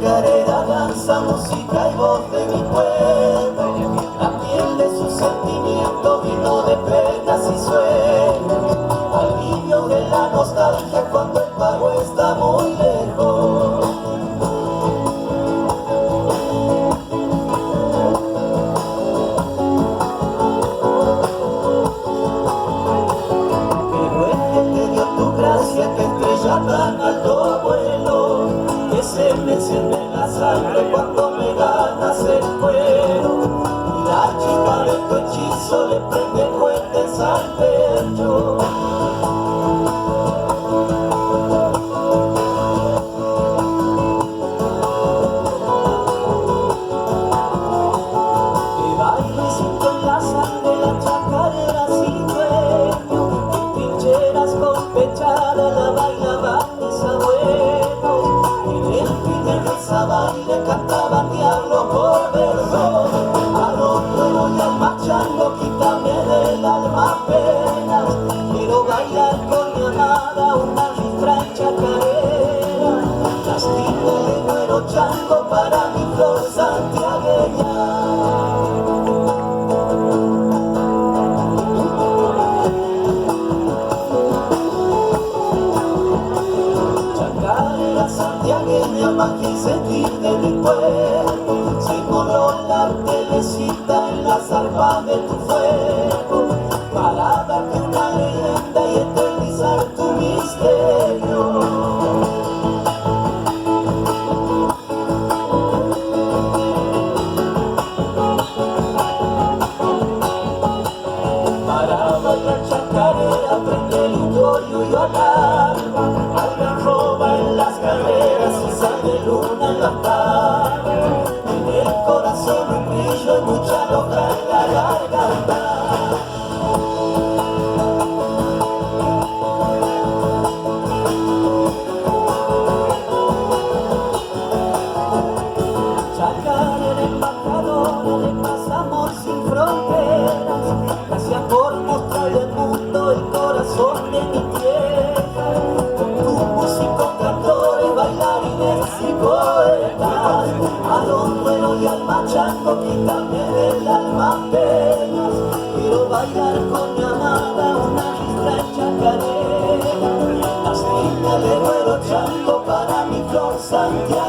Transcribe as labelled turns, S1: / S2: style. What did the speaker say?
S1: chacarera, danza, música y voz de mi pueblo. La piel de sus sentimientos, vino de penas y sueños. Alivio de la nostalgia cuando el pago está muy lejos. Que estrella tan alto vuelo, que se me enciende en la sangre cuando me ganas el cuero, y la chispa de tu hechizo le prende cohetes al pecho. Que baile y siento en la sangre la chacarera sin dueño, y trincheras con pechada la bailaban mis abuelos. En el fin de esa baile cantaban diablo por verso. A los duelos y al machango quítame del alma penas. Quiero bailar con mi amada una rifra chacarera. Castigo de güero chango para mi flor santiagueña. Santiagueña, magia y sentir de mi cuerpo, se coló la telecita en las arpas de tu fuego, para darte una leyenda y eternizar tu misterio. Para bailar chacarera, prende el ingorio y alarma, al roba en las carreras y sale luna en la tarde. En el corazón un brillo y mucha loca en la garganta. Chacarera embajadora de paz, amor sin fronteras, gracias por mostrarle al mundo el corazón de mi tierra. Con tu música, cantores, bailarines y poetas, a los duelos y al machango quítame del alma penas. Quiero bailar con mi amada una ristra chacarera, las líneas de güero chango para mi flor santiagueña.